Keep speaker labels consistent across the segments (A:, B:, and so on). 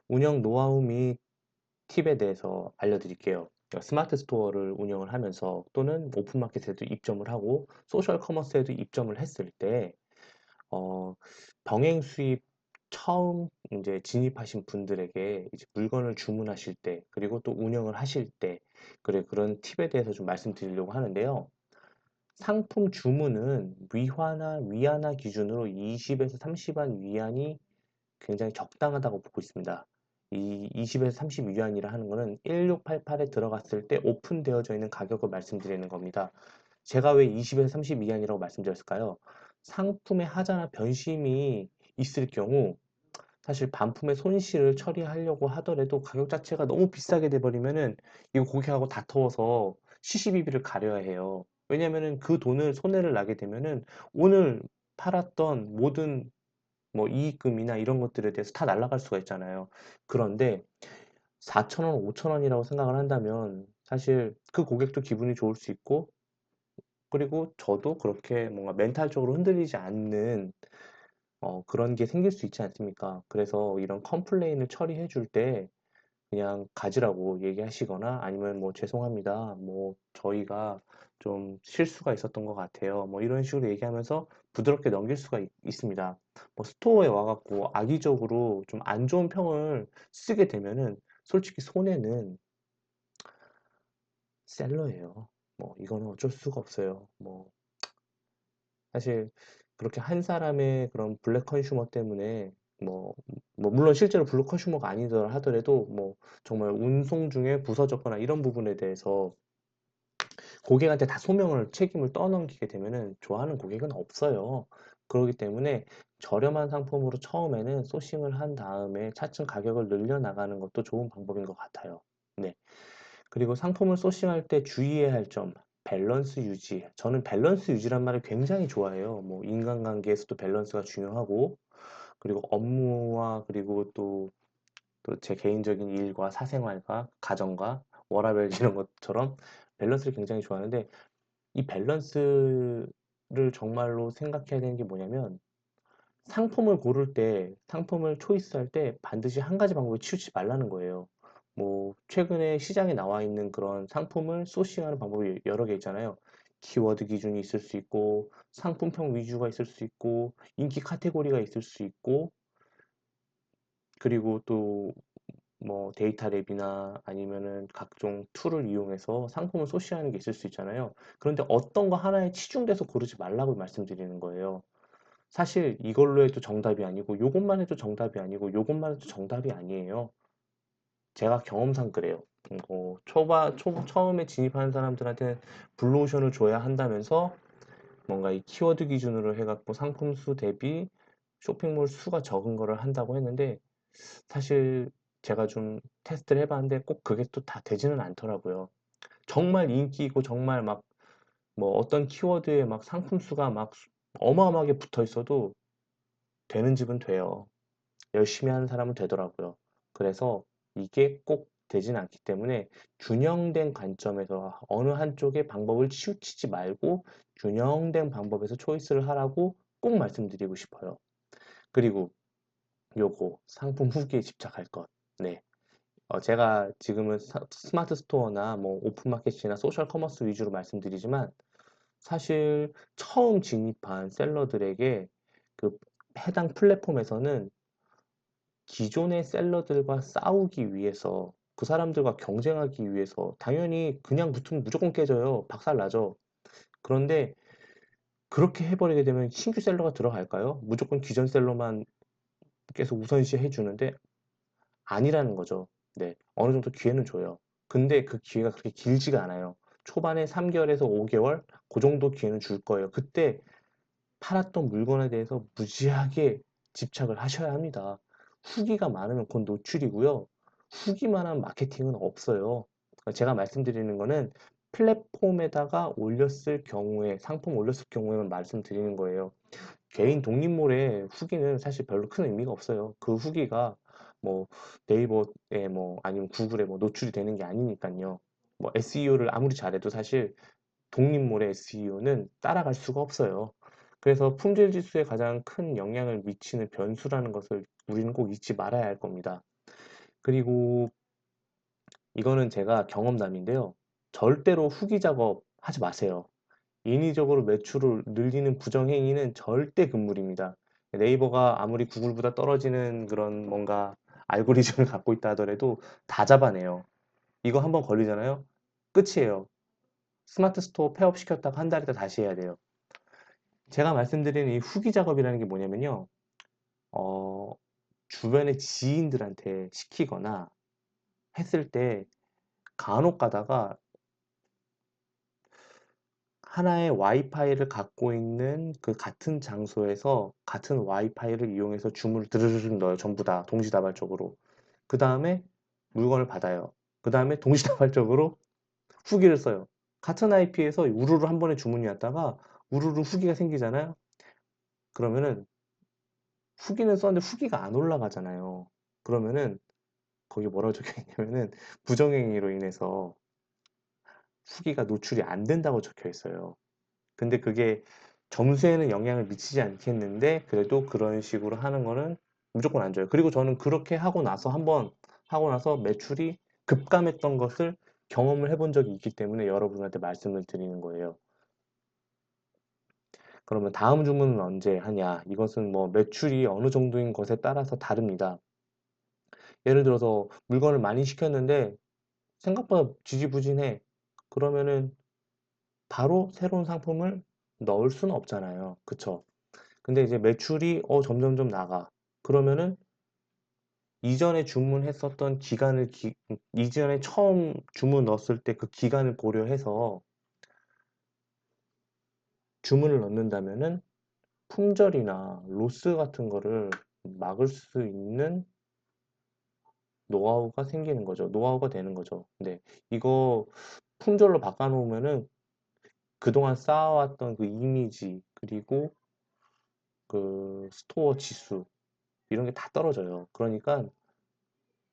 A: 운영 노하우 및 팁에 대해서 알려드릴게요. 스마트 스토어를 운영을 하면서 또는 오픈마켓에도 입점을 하고 소셜 커머스에도 입점을 했을 때 어, 병행 수입 처음 이제 진입하신 분들에게 이제 물건을 주문하실 때 그리고 또 운영을 하실 때 그래 그런 팁에 대해서 좀 말씀드리려고 하는데요. 상품 주문은 위화나 위안화 기준으로 20에서 30안 위안이 굉장히 적당하다고 보고 있습니다. 이 20에서 30 위안이라 하는 거는 1688에 들어갔을 때 오픈되어져 있는 가격을 말씀드리는 겁니다. 제가 왜 20에서 30 위안이라고 말씀드렸을까요? 상품의 하자나 변심이 있을 경우 사실 반품의 손실을 처리하려고 하더라도 가격 자체가 너무 비싸게 돼버리면은 이거 고객하고 다퉈서 시시비비를 가려야 해요. 왜냐면은 그 돈을 손해를 나게 되면은 오늘 팔았던 모든 뭐 이익금이나 이런 것들에 대해서 다 날아갈 수가 있잖아요. 그런데 4,000원, 5,000원이라고 생각을 한다면 사실 그 고객도 기분이 좋을 수 있고 그리고 저도 그렇게 뭔가 멘탈적으로 흔들리지 않는 그런 게 생길 수 있지 않습니까? 그래서 이런 컴플레인을 처리해 줄 때 그냥 가지라고 얘기하시거나 아니면 뭐 죄송합니다. 뭐 저희가 좀 실수가 있었던 것 같아요. 뭐 이런 식으로 얘기하면서 부드럽게 넘길 수가 있습니다. 뭐 스토어에 와갖고 악의적으로 좀 안 좋은 평을 쓰게 되면은 솔직히 손해는 셀러예요. 뭐 이거는 어쩔 수가 없어요. 뭐 사실 그렇게 한 사람의 그런 블랙 컨슈머 때문에 뭐, 물론 실제로 블랙 컨슈머가 아니더라 하더라도 뭐 정말 운송 중에 부서졌거나 이런 부분에 대해서 고객한테 다 소명을 책임을 떠넘기게 되면은 좋아하는 고객은 없어요. 그렇기 때문에 저렴한 상품으로 처음에는 소싱을 한 다음에 차츰 가격을 늘려나가는 것도 좋은 방법인 것 같아요. 네. 그리고 상품을 소싱할 때 주의해야 할 점, 밸런스 유지. 저는 밸런스 유지란 말을 굉장히 좋아해요. 뭐 인간관계에서도 밸런스가 중요하고, 그리고 업무와 그리고 또 제 개인적인 일과 사생활과 가정과 워라밸 이런 것처럼 밸런스를 굉장히 좋아하는데 이 밸런스를 정말로 생각해야 되는 게 뭐냐면 상품을 고를 때, 상품을 초이스할 때 반드시 한 가지 방법에 치우치지 말라는 거예요. 뭐, 최근에 시장에 나와 있는 그런 상품을 소싱하는 방법이 여러 개 있잖아요. 키워드 기준이 있을 수 있고, 상품평 위주가 있을 수 있고, 인기 카테고리가 있을 수 있고, 그리고 또 뭐 데이터 랩이나 아니면은 각종 툴을 이용해서 상품을 소싱하는 게 있을 수 있잖아요. 그런데 어떤 거 하나에 치중돼서 고르지 말라고 말씀드리는 거예요. 사실 이걸로 해도 정답이 아니고 요것만 해도 정답이 아니고 요것만 해도 정답이 아니에요. 제가 경험상 그래요. 처음에 진입하는 사람들한테는 블루오션을 줘야 한다면서 뭔가 이 키워드 기준으로 해갖고 상품 수 대비 쇼핑몰 수가 적은 거를 한다고 했는데 사실 제가 좀 테스트를 해봤는데 꼭 그게 또 다 되지는 않더라고요. 정말 인기 있고 정말 막 뭐 어떤 키워드에 막 상품 수가 막 어마어마하게 붙어 있어도 되는 집은 돼요. 열심히 하는 사람은 되더라고요. 그래서 이게 꼭 되진 않기 때문에 균형된 관점에서 어느 한쪽의 방법을 치우치지 말고 균형된 방법에서 초이스를 하라고 꼭 말씀드리고 싶어요. 그리고 요거 상품 후기에 집착할 것. 네. 제가 지금은 스마트 스토어나 뭐 오픈마켓이나 소셜 커머스 위주로 말씀드리지만 사실 처음 진입한 셀러들에게 그 해당 플랫폼에서는 기존의 셀러들과 싸우기 위해서 그 사람들과 경쟁하기 위해서 당연히 그냥 붙으면 무조건 깨져요. 박살나죠. 그런데 그렇게 해버리게 되면 신규 셀러가 들어갈까요? 무조건 기존 셀러만 계속 우선시 해주는데 아니라는 거죠. 네. 어느 정도 기회는 줘요. 근데 그 기회가 그렇게 길지가 않아요. 초반에 3개월에서 5개월 그 정도 기회는 줄 거예요. 그때 팔았던 물건에 대해서 무지하게 집착을 하셔야 합니다. 후기가 많으면 곧 노출이고요. 후기만한 마케팅은 없어요. 제가 말씀드리는 거는 플랫폼에다가 올렸을 경우에, 상품 올렸을 경우에만 말씀드리는 거예요. 개인 독립몰의 후기는 사실 별로 큰 의미가 없어요. 그 후기가 뭐 네이버에 뭐 아니면 구글에 뭐 노출이 되는 게 아니니까요. 뭐 SEO를 아무리 잘해도 사실 독립몰의 SEO는 따라갈 수가 없어요. 그래서 품질 지수에 가장 큰 영향을 미치는 변수라는 것을 우리는 꼭 잊지 말아야 할 겁니다. 그리고 이거는 제가 경험담인데요. 절대로 후기 작업 하지 마세요. 인위적으로 매출을 늘리는 부정행위는 절대 금물입니다. 네이버가 아무리 구글보다 떨어지는 그런 뭔가 알고리즘을 갖고 있다 하더라도 다 잡아내요. 이거 한번 걸리잖아요? 끝이에요. 스마트 스토어 폐업 시켰다가 한 달 있다 다시 해야 돼요. 제가 말씀드리는 이 후기 작업이라는 게 뭐냐면요. 어, 주변의 지인들한테 시키거나 했을 때 간혹 가다가 하나의 와이파이를 갖고 있는 그 같은 장소에서 같은 와이파이를 이용해서 주문을 드르륵 넣어요. 전부 다 동시다발적으로. 그 다음에 물건을 받아요. 그 다음에 동시다발적으로 후기를 써요. 같은 IP에서 우르르 한 번에 주문이 왔다가 우르르 후기가 생기잖아요. 그러면은 후기는 썼는데 후기가 안 올라가잖아요. 그러면은 거기 뭐라고 적혀 있냐면은 부정행위로 인해서 후기가 노출이 안 된다고 적혀 있어요. 근데 그게 점수에는 영향을 미치지 않겠는데 그래도 그런 식으로 하는 거는 무조건 안 좋아요. 그리고 저는 그렇게 하고 나서 한번 하고 나서 매출이 급감했던 것을 경험을 해본 적이 있기 때문에 여러분한테 말씀을 드리는 거예요. 그러면 다음 주문은 언제 하냐? 이것은 뭐 매출이 어느 정도인 것에 따라서 다릅니다. 예를 들어서 물건을 많이 시켰는데 생각보다 지지부진해. 그러면은 바로 새로운 상품을 넣을 수는 없잖아요. 그쵸? 근데 이제 매출이 점점점 나가. 그러면은 이전에 주문했었던 이전에 처음 주문 넣었을 때 그 기간을 고려해서 주문을 넣는다면은 품절이나 로스 같은 거를 막을 수 있는 노하우가 생기는 거죠. 노하우가 되는 거죠. 근데 이거 품절로 바꿔놓으면은 그동안 쌓아왔던 그 이미지, 그리고 그 스토어 지수, 이런 게 다 떨어져요. 그러니까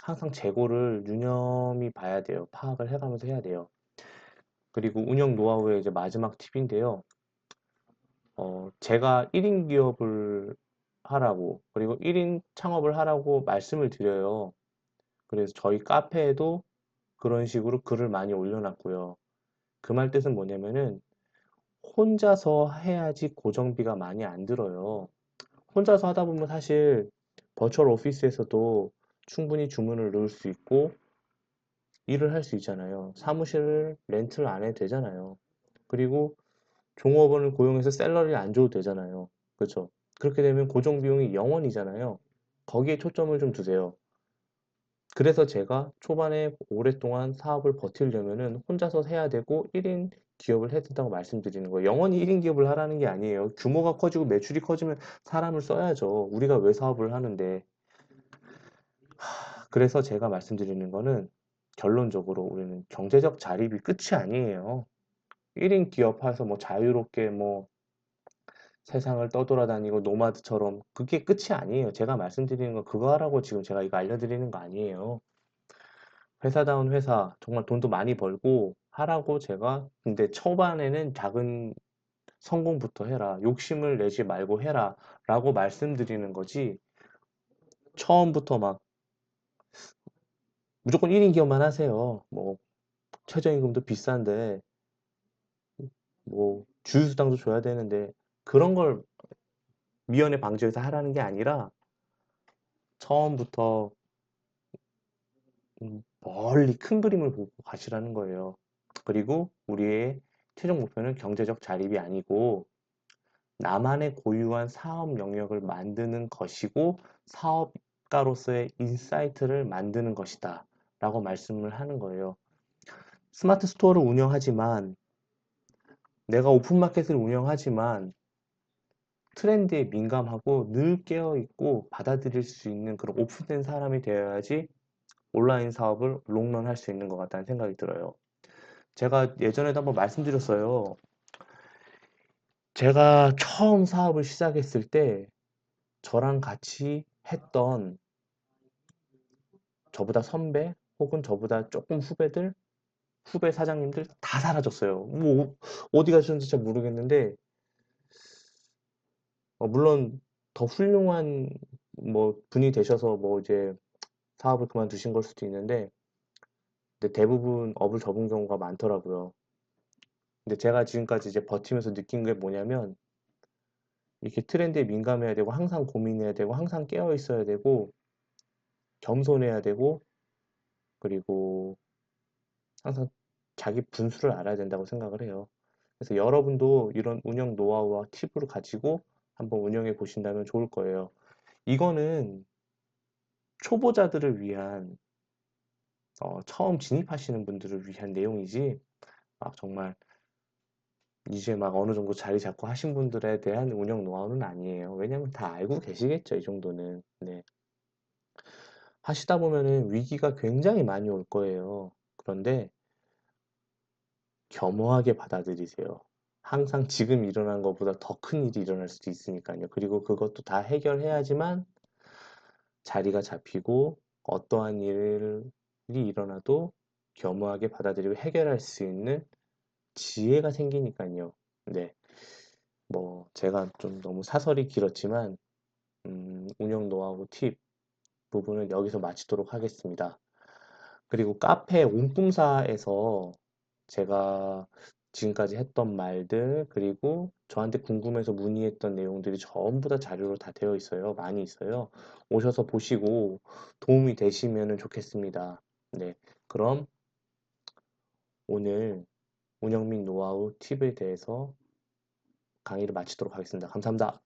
A: 항상 재고를 유념히 봐야 돼요. 파악을 해가면서 해야 돼요. 그리고 운영 노하우의 이제 마지막 팁인데요. 제가 1인 기업을 하라고, 그리고 1인 창업을 하라고 말씀을 드려요. 그래서 저희 카페에도 그런 식으로 글을 많이 올려놨고요. 그 말 뜻은 뭐냐면은 혼자서 해야지 고정비가 많이 안 들어요. 혼자서 하다 보면 사실 버추얼 오피스에서도 충분히 주문을 넣을 수 있고 일을 할 수 있잖아요. 사무실을 렌트를 안 해도 되잖아요. 그리고 종업원을 고용해서 샐러리를 안 줘도 되잖아요. 그렇죠? 그렇게 되면 고정 비용이 0원이잖아요. 거기에 초점을 좀 두세요. 그래서 제가 초반에 오랫동안 사업을 버티려면은 혼자서 해야 되고 1인 기업을 해야 된다고 말씀드리는 거예요. 영원히 1인 기업을 하라는 게 아니에요. 규모가 커지고 매출이 커지면 사람을 써야죠. 우리가 왜 사업을 하는데. 그래서 제가 말씀드리는 거는 결론적으로 우리는 경제적 자립이 끝이 아니에요. 1인 기업해서 뭐 자유롭게 뭐 세상을 떠돌아다니고 노마드처럼 그게 끝이 아니에요. 제가 말씀드리는 건 그거 하라고 지금 제가 이거 알려드리는 거 아니에요. 회사다운 회사, 정말 돈도 많이 벌고 하라고 제가, 근데 초반에는 작은 성공부터 해라. 욕심을 내지 말고 해라. 라고 말씀드리는 거지. 처음부터 막 무조건 1인 기업만 하세요. 뭐 최저임금도 비싼데 뭐 주휴수당도 줘야 되는데 그런 걸 미연에 방지해서 하라는 게 아니라 처음부터 멀리 큰 그림을 보고 가시라는 거예요. 그리고 우리의 최종 목표는 경제적 자립이 아니고 나만의 고유한 사업 영역을 만드는 것이고 사업가로서의 인사이트를 만드는 것이다 라고 말씀을 하는 거예요. 스마트 스토어를 운영하지만 내가 오픈마켓을 운영하지만 트렌드에 민감하고 늘 깨어있고 받아들일 수 있는 그런 오픈된 사람이 되어야지 온라인 사업을 롱런 할 수 있는 것 같다는 생각이 들어요. 제가 예전에도 한번 말씀드렸어요. 제가 처음 사업을 시작했을 때 저랑 같이 했던 저보다 선배 혹은 저보다 조금 후배들, 후배 사장님들 다 사라졌어요. 뭐 어디 가셨는지 잘 모르겠는데 물론 더 훌륭한 뭐 분이 되셔서 뭐 이제 사업을 그만두신 걸 수도 있는데, 근데 대부분 업을 접은 경우가 많더라고요. 근데 제가 지금까지 이제 버티면서 느낀 게 뭐냐면, 이렇게 트렌드에 민감해야 되고, 항상 고민해야 되고, 항상 깨어 있어야 되고, 겸손해야 되고, 그리고 항상 자기 분수를 알아야 된다고 생각을 해요. 그래서 여러분도 이런 운영 노하우와 팁을 가지고 한번 운영해 보신다면 좋을 거예요. 이거는 초보자들을 위한, 처음 진입하시는 분들을 위한 내용이지, 정말 이제 막 어느 정도 자리 잡고 하신 분들에 대한 운영 노하우는 아니에요. 왜냐면 다 알고 계시겠죠, 이 정도는. 네. 하시다 보면은 위기가 굉장히 많이 올 거예요. 그런데 겸허하게 받아들이세요. 항상 지금 일어난 것보다 더 큰 일이 일어날 수도 있으니까요. 그리고 그것도 다 해결해야지만 자리가 잡히고 어떠한 일이 일어나도 겸허하게 받아들이고 해결할 수 있는 지혜가 생기니까요. 네. 뭐 제가 좀 너무 사설이 길었지만 운영 노하우 팁 부분은 여기서 마치도록 하겠습니다. 그리고 카페 옹꿈사에서 제가 지금까지 했던 말들, 그리고 저한테 궁금해서 문의했던 내용들이 전부 다 자료로 다 되어 있어요. 많이 있어요. 오셔서 보시고 도움이 되시면 좋겠습니다. 네. 그럼 오늘 운영 및 노하우 팁에 대해서 강의를 마치도록 하겠습니다. 감사합니다.